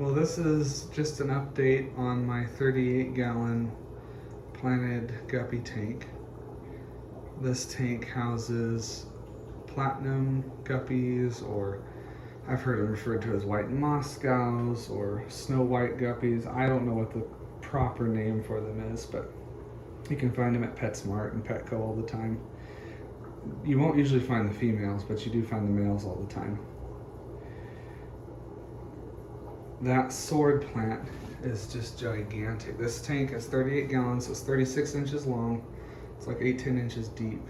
Well, this is just an update on my 38-gallon planted guppy tank. This tank houses platinum guppies, or I've heard them referred to as white Moscows or snow white guppies. I don't know what the proper name for them is, but you can find them at PetSmart and Petco all the time. You won't usually find the females, but you do find the males all the time. That sword plant is just gigantic. This tank is 38 gallons, so it's 36 inches long. It's like 10 inches deep.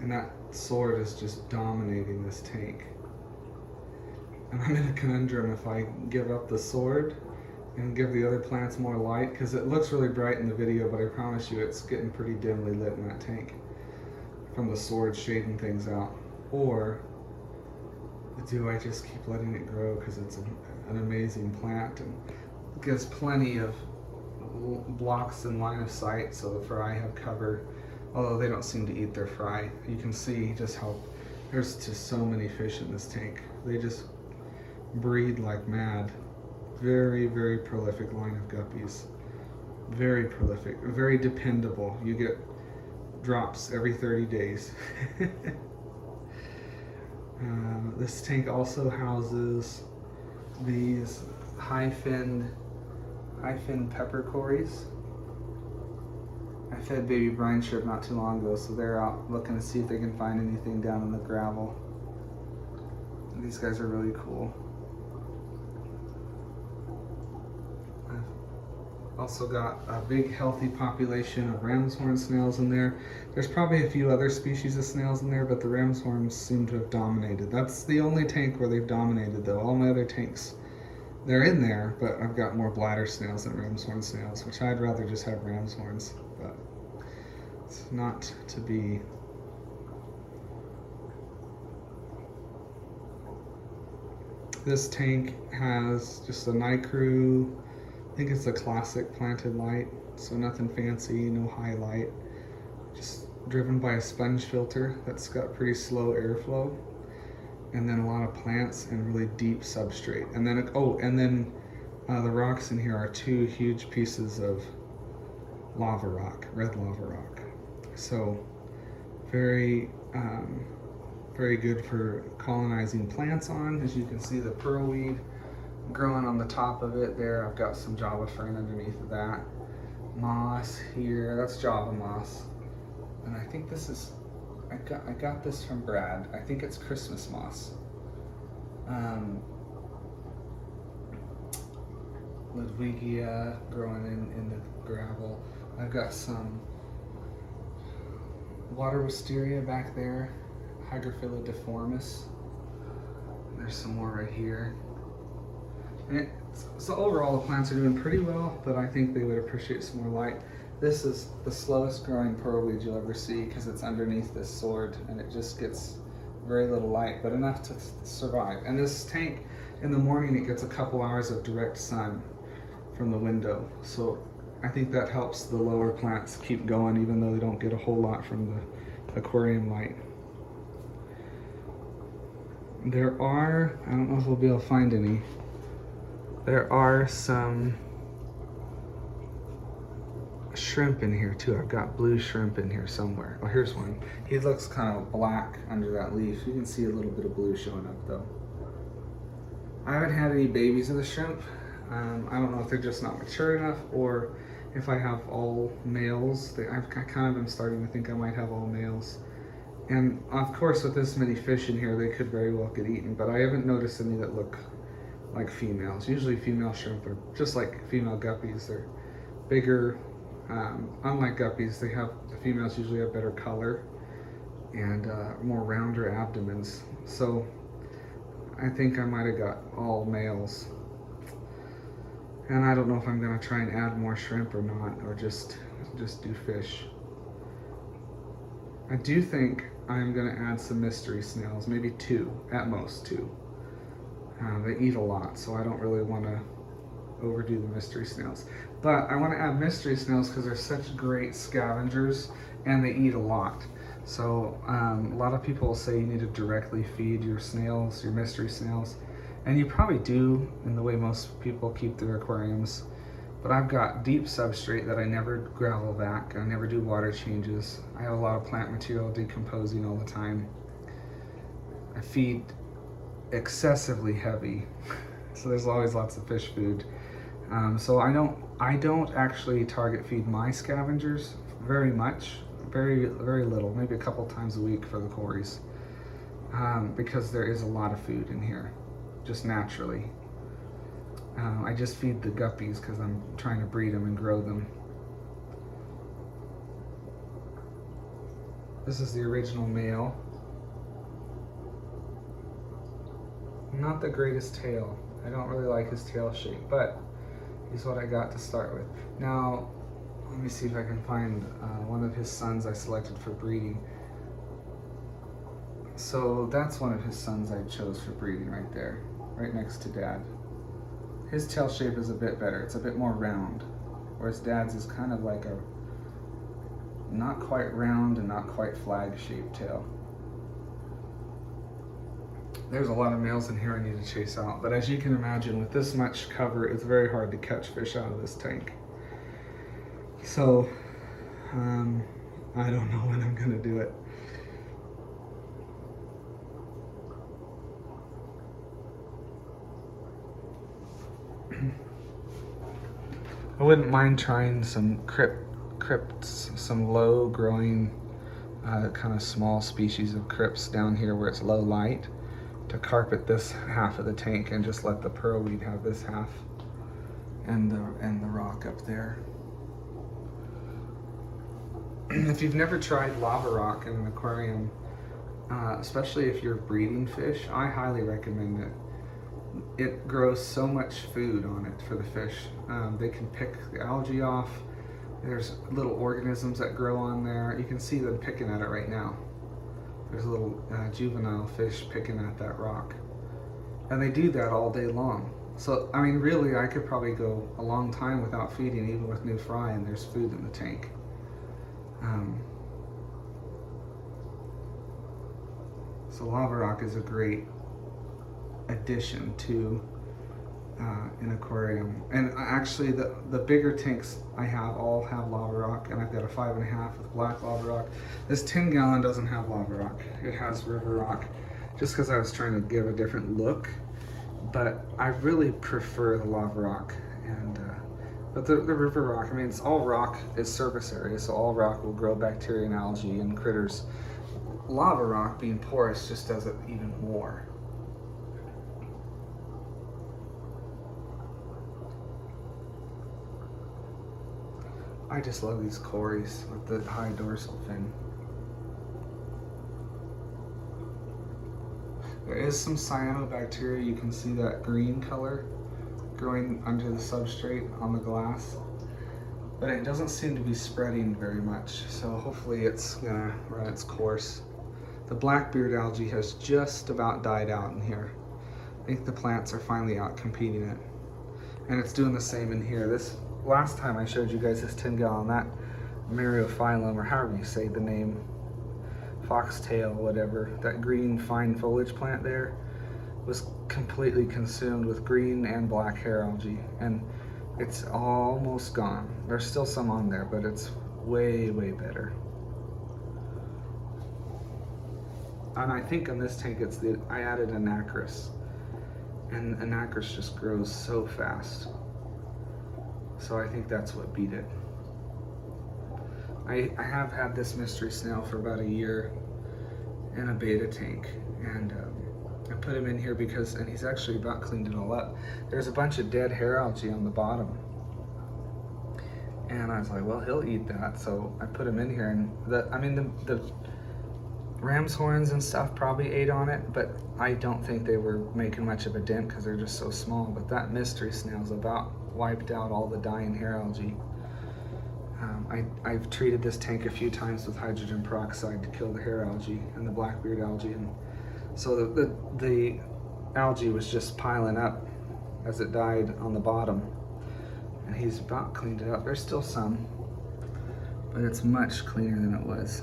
And that sword is just dominating this tank. And I'm in a conundrum if I give up the sword and give the other plants more light, because it looks really bright in the video, but I promise you it's getting pretty dimly lit in that tank from the sword shading things out. Or do I just keep letting it grow because it's an amazing plant and gives plenty of blocks in line of sight so the fry have cover, although they don't seem to eat their fry. You can see just how there's just so many fish in this tank. They just breed like mad. Very, very prolific line of guppies. Very prolific, very dependable. You get drops every 30 days. This tank also houses these high-finned peppercorns. I fed baby brine shrimp not too long ago, so they're out looking to see if they can find anything down in the gravel. And these guys are really cool. I've also got a big healthy population of ram's horn snails in there. There's probably a few other species of snails in there, but the ram's horns seem to have dominated. That's the only tank where they've dominated though. All my other tanks, they're in there, but I've got more bladder snails than ram's horn snails, which I'd rather just have ram's horns, but it's not to be. This tank has just a Nicrew, I think it's a classic planted light, so nothing fancy, no highlight, just driven by a sponge filter that's got pretty slow airflow, and then a lot of plants and really deep substrate. And then the rocks in here are two huge pieces of lava rock, red lava rock. So very very good for colonizing plants on. As you can see, the pearlweed growing on the top of it there. I've got some Java fern underneath of that. Moss here, that's Java moss. And I think this is, I got this from Brad. I think it's Christmas moss. Ludwigia growing in the gravel. I've got some water wisteria back there, Hygrophila deformis. There's some more right here. So overall the plants are doing pretty well, but I think they would appreciate some more light. This is the slowest growing pearlweed you'll ever see because it's underneath this sword and it just gets very little light, but enough to survive. And this tank, in the morning it gets a couple hours of direct sun from the window. So I think that helps the lower plants keep going even though they don't get a whole lot from the aquarium light. There are, I don't know if we'll be able to find any, there are some shrimp in here too. I've got blue shrimp in here somewhere. Oh, here's one. He looks kind of black under that leaf. You can see a little bit of blue showing up though. I haven't had any babies of the shrimp. I don't know if they're just not mature enough or if I have all males. I kind of am starting to think I might have all males. And of course with this many fish in here, they could very well get eaten, but I haven't noticed any that look like females. Usually female shrimp are just like female guppies. They're bigger. Unlike guppies, the females usually have better color and more rounder abdomens. So I think I might have got all males. And I don't know if I'm gonna try and add more shrimp or not, or just do fish. I do think I'm gonna add some mystery snails, maybe 2, at most 2. They eat a lot, so I don't really wanna overdo the mystery snails. But I wanna add mystery snails because they're such great scavengers and they eat a lot. So a lot of people say you need to directly feed your snails, your mystery snails. And you probably do in the way most people keep their aquariums. But I've got deep substrate that I never gravel back. I never do water changes. I have a lot of plant material decomposing all the time. I feed excessively heavy, so there's always lots of fish food. So I don't actually target feed my scavengers very much, very little, maybe a couple times a week for the cories, because there is a lot of food in here, just naturally. I just feed the guppies because I'm trying to breed them and grow them. This is the original male. Not the greatest tail. I don't really like his tail shape, but he's what I got to start with. Now, let me see if I can find one of his sons I selected for breeding. So that's one of his sons I chose for breeding right there, right next to Dad. His tail shape is a bit better. It's a bit more round, whereas Dad's is kind of like a not quite round and not quite flag-shaped tail. There's a lot of males in here I need to chase out, but as you can imagine, with this much cover, it's very hard to catch fish out of this tank. So, I don't know when I'm gonna do it. I wouldn't mind trying some crypts, some low growing, kind of small species of crypts down here where it's low light, to carpet this half of the tank and just let the pearlweed have this half and the rock up there. If you've never tried lava rock in an aquarium, especially if you're breeding fish, I highly recommend it. It grows so much food on it for the fish. They can pick the algae off. There's little organisms that grow on there. You can see them picking at it right now. There's a little juvenile fish picking at that rock. And they do that all day long. So, I mean, really, I could probably go a long time without feeding, even with new fry, and there's food in the tank. So lava rock is a great addition to an aquarium. And actually the bigger tanks I have all have lava rock, and I've got a 5.5 with black lava rock. This 10-gallon doesn't have lava rock. It has river rock, just because I was trying to give a different look. But I really prefer the lava rock. And but the river rock, I mean, it's all rock is surface area, so all rock will grow bacteria and algae and critters. Lava rock, being porous, just does it even more. I just love these cories with the high dorsal fin. There is some cyanobacteria. You can see that green color growing under the substrate on the glass, but it doesn't seem to be spreading very much, so hopefully it's gonna run its course. The blackbeard algae has just about died out in here. I think the plants are finally out competing it, and it's doing the same in here. This last time I showed you guys this 10-gallon, that Myriophyllum, or however you say the name, foxtail, whatever, that green fine foliage plant there, was completely consumed with green and black hair algae, and it's almost gone. There's still some on there, but it's way, way better. And I think on this tank I added anacris, and anacris just grows so fast. So I think that's what beat it. I have had this mystery snail for about a year in a beta tank, and I put him in here because, and he's actually about cleaned it all up. There's a bunch of dead hair algae on the bottom, and I was like, well, he'll eat that, so I put him in here. And the ram's horns and stuff probably ate on it, but I don't think they were making much of a dent because they're just so small. But that mystery snail's about wiped out all the dying hair algae. I've treated this tank a few times with hydrogen peroxide to kill the hair algae and the blackbeard algae, and so the algae was just piling up as it died on the bottom, and he's about cleaned it up. There's still some, but it's much cleaner than it was.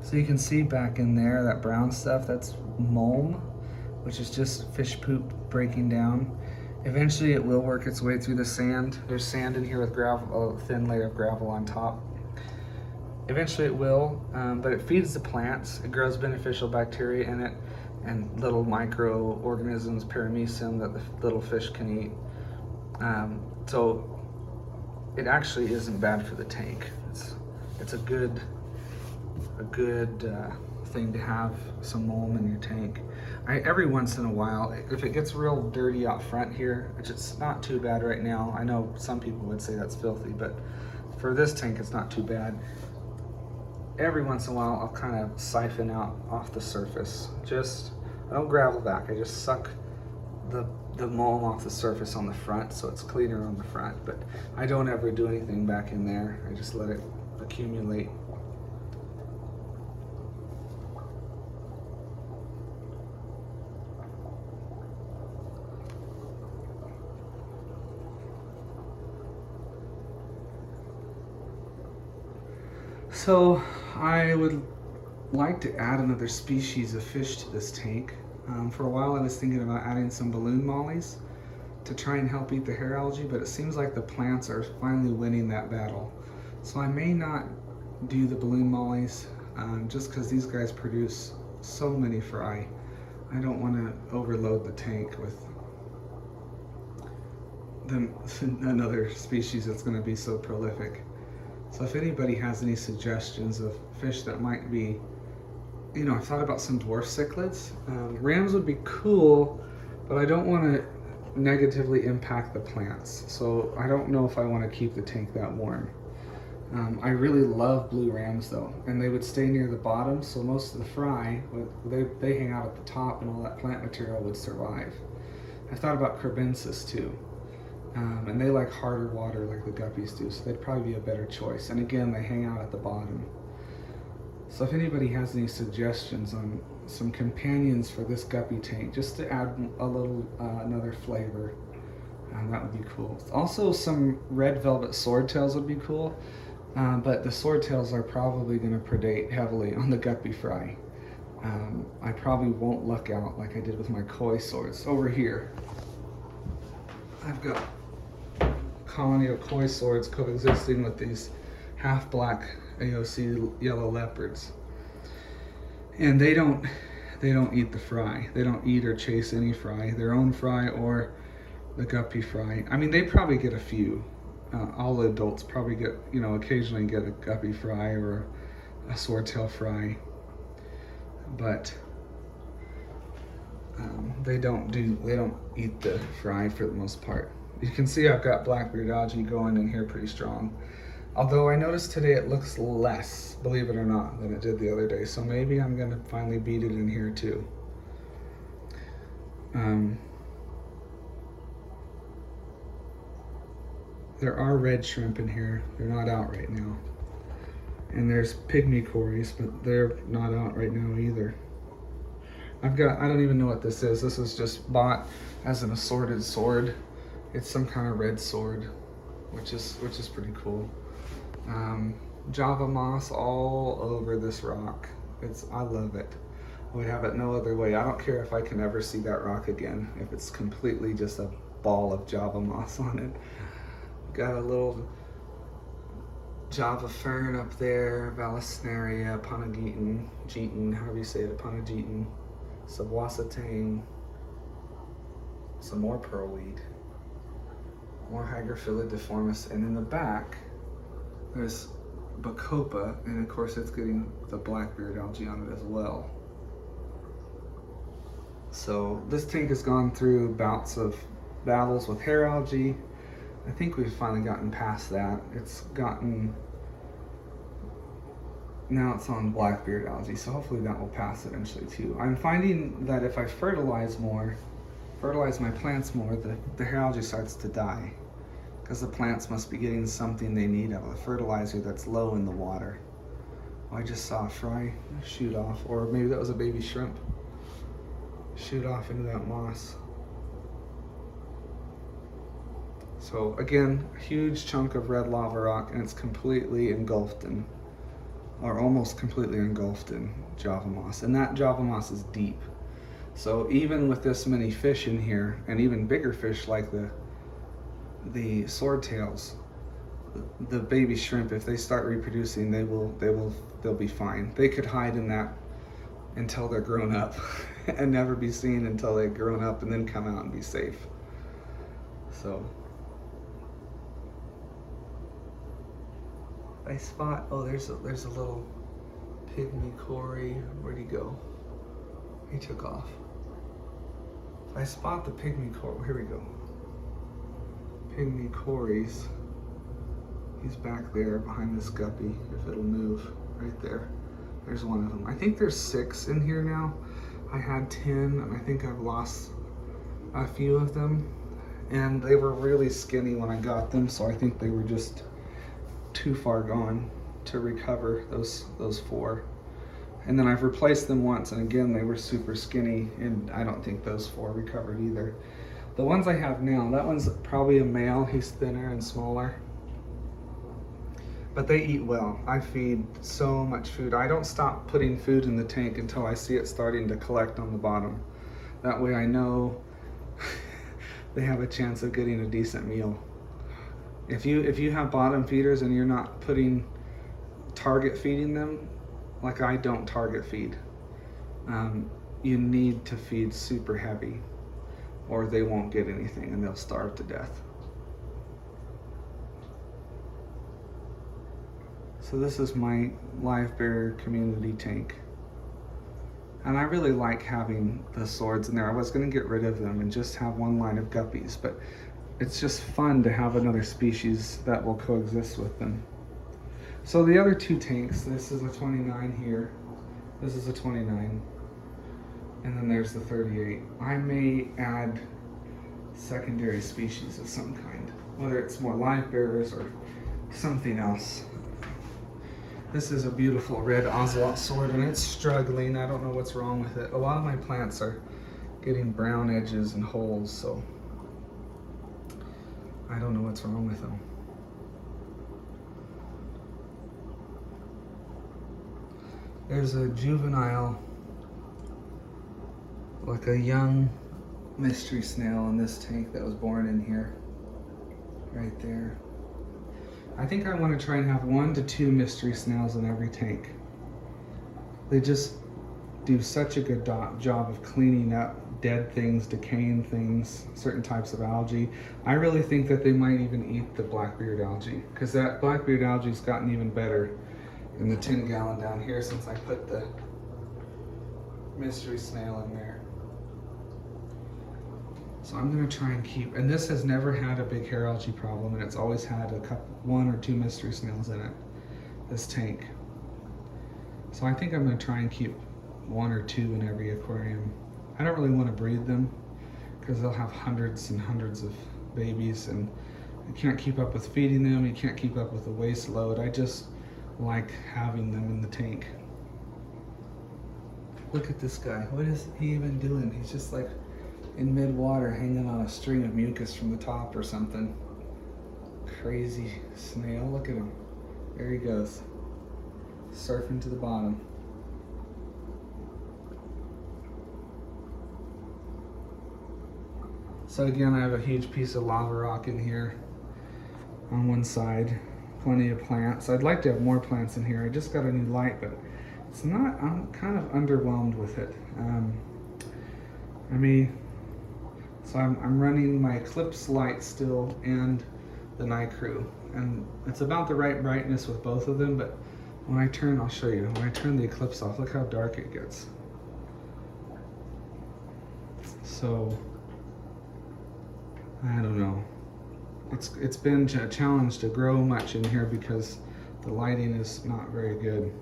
So you can see back in there, that brown stuff, that's mulm, which is just fish poop breaking down. Eventually it will work its way through the sand. There's sand in here with gravel, a thin layer of gravel on top. Eventually it will, but it feeds the plants. It grows beneficial bacteria in it and little microorganisms, paramecium, that the little fish can eat. So it actually isn't bad for the tank. It's a good thing to have some mulm in your tank. Every once in a while, if it gets real dirty out front here, which it's not too bad right now. I know some people would say that's filthy, but for this tank, it's not too bad. Every once in a while, I'll kind of siphon out off the surface. I don't gravel back, I just suck the mulm off the surface on the front, so it's cleaner on the front, but I don't ever do anything back in there. I just let it accumulate. So I would like to add another species of fish to this tank. For a while I was thinking about adding some balloon mollies to try and help eat the hair algae, but it seems like the plants are finally winning that battle. So I may not do the balloon mollies just because these guys produce so many fry. I don't want to overload the tank with another species that's going to be so prolific. So if anybody has any suggestions of fish that might be, I've thought about some dwarf cichlids. Rams would be cool, but I don't want to negatively impact the plants. So I don't know if I want to keep the tank that warm. I really love blue rams though, and they would stay near the bottom, so most of the fry, they hang out at the top and all that plant material would survive. I've thought about crebensis too. And they like harder water like the guppies do, so they'd probably be a better choice. And again, they hang out at the bottom. So if anybody has any suggestions on some companions for this guppy tank, just to add a little another flavor, that would be cool. Also, some red velvet swordtails would be cool, but the swordtails are probably going to predate heavily on the guppy fry. I probably won't luck out like I did with my koi swords. Over here, I've got colony of koi swords coexisting with these half black AOC yellow leopards, and they don't eat the fry. They don't eat or chase any fry, their own fry or the guppy fry. I mean, they probably get a few. All the adults probably get, occasionally get a guppy fry or a swordtail fry, but they don't eat the fry for the most part. You can see I've got blackbeard algae going in here pretty strong. Although I noticed today it looks less, believe it or not, than it did the other day. So maybe I'm gonna finally beat it in here too. There are red shrimp in here. They're not out right now. And there's pygmy cories, but they're not out right now either. I don't even know what this is. This is just bought as an assorted sword. It's some kind of red sword, which is pretty cool. Java moss all over this rock. I love it. I would have it no other way. I don't care if I can ever see that rock again, if it's completely just a ball of Java moss on it. Got a little Java fern up there, Vallisneria, Panageton, however you say it, Panageton, Subwasatane, some more pearlweed, more Hygrophila deformis, and in the back there's Bacopa, and of course it's getting the blackbeard algae on it as well. So this tank has gone through bouts of battles with hair algae. I think we've finally gotten past that. Now it's on blackbeard algae, so hopefully that will pass eventually too. I'm finding that if I fertilize my plants more, the hair algae starts to die, because the plants must be getting something they need out of the fertilizer that's low in the water. Oh, I just saw a fry shoot off, or maybe that was a baby shrimp shoot off into that moss. So again, a huge chunk of red lava rock, and it's completely engulfed in, or almost completely engulfed in Java moss. And that Java moss is deep. So even with this many fish in here, and even bigger fish like the swordtails, the baby shrimp, if they start reproducing, they'll be fine. They could hide in that until they're grown up and never be seen until they're grown up, and then come out and be safe. So I spot, oh, there's a little pygmy Cory. Where'd he go? He took off. I spot the pygmy Cory. Here we go. Pygmy Cory's. He's back there behind this guppy, if it'll move, right there. There's one of them. I think there's 6 in here now. I had 10, and I think I've lost a few of them. And they were really skinny when I got them, so I think they were just too far gone to recover those 4. And then I've replaced them once, and again they were super skinny, and I don't think those 4 recovered either. The ones I have now, that one's probably a male. He's thinner and smaller, but they eat well. I feed so much food. I don't stop putting food in the tank until I see it starting to collect on the bottom. That way I know they have a chance of getting a decent meal. If you have bottom feeders and you're not target feeding them, like I don't target feed, you need to feed super heavy, or they won't get anything and they'll starve to death. So this is my live bear community tank. And I really like having the swords in there. I was gonna get rid of them and just have one line of guppies, but it's just fun to have another species that will coexist with them. So the other 2 tanks, this is a 29 here, this is a 29, and then there's the 38. I may add secondary species of some kind, whether it's more live bearers or something else. This is a beautiful red ocelot sword, and it's struggling. I don't know what's wrong with it. A lot of my plants are getting brown edges and holes, so I don't know what's wrong with them. There's a juvenile, like a young mystery snail in this tank that was born in here, right there. I think I want to try and have 1 to 2 mystery snails in every tank. They just do such a good job of cleaning up dead things, decaying things, certain types of algae. I really think that they might even eat the blackbeard algae, because that blackbeard algae's gotten even better in the 10 gallon down here since I put the mystery snail in there. So I'm gonna try and keep, and this has never had a big hair algae problem, and it's always had 1 or 2 mystery snails in it, this tank. So I think I'm gonna try and keep 1 or 2 in every aquarium. I don't really want to breed them because they'll have hundreds and hundreds of babies, and you can't keep up with feeding them, you can't keep up with the waste load. I just like having them in the tank. Look at this guy. What is he even doing? He's just like in mid-water hanging on a string of mucus from the top or something. Crazy snail. Look at him. There he goes. Surfing to the bottom. So again, I have a huge piece of lava rock in here on one side. Plenty of plants. I'd like to have more plants in here. I just got a new light, but it's not, I'm kind of underwhelmed with it. So I'm running my Eclipse light still and the Night Crew, and it's about the right brightness with both of them, but when I turn, I'll show you, when I turn the Eclipse off, look how dark it gets. So, I don't know. It's been a challenge to grow much in here because the lighting is not very good.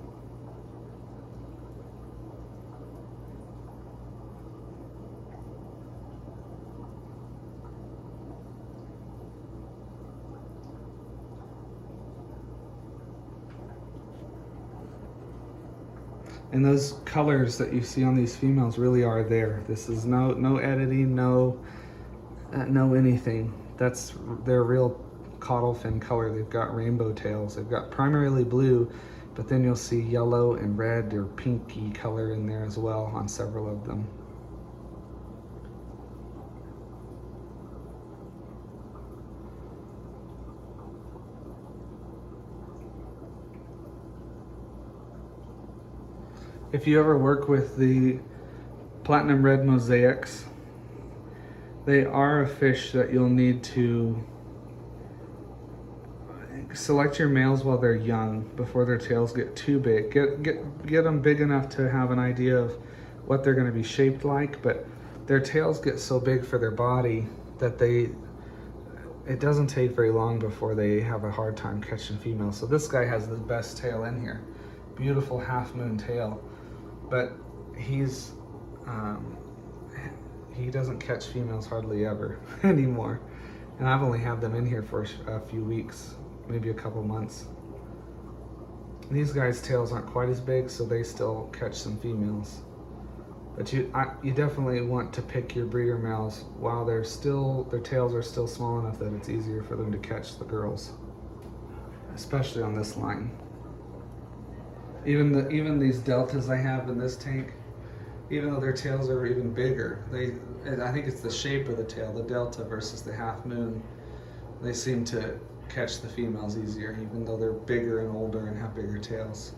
And those colors that you see on these females really are there. This is no editing, no anything. That's their real caudal fin color. They've got rainbow tails. They've got primarily blue, but then you'll see yellow and red or pinky color in there as well on several of them. If you ever work with the platinum red mosaics, they are a fish that you'll need to select your males while they're young, before their tails get too big. Get them big enough to have an idea of what they're going to be shaped like, but their tails get so big for their body that it doesn't take very long before they have a hard time catching females. So this guy has the best tail in here. Beautiful half moon tail, but he doesn't catch females hardly ever anymore. And I've only had them in here for a few weeks, maybe a couple months. These guys' tails aren't quite as big, so they still catch some females. But you definitely want to pick your breeder males while their tails are still small enough that it's easier for them to catch the girls, especially on this line. Even these deltas I have in this tank, even though their tails are even bigger, I think it's the shape of the tail, the delta versus the half moon, they seem to catch the females easier, even though they're bigger and older and have bigger tails.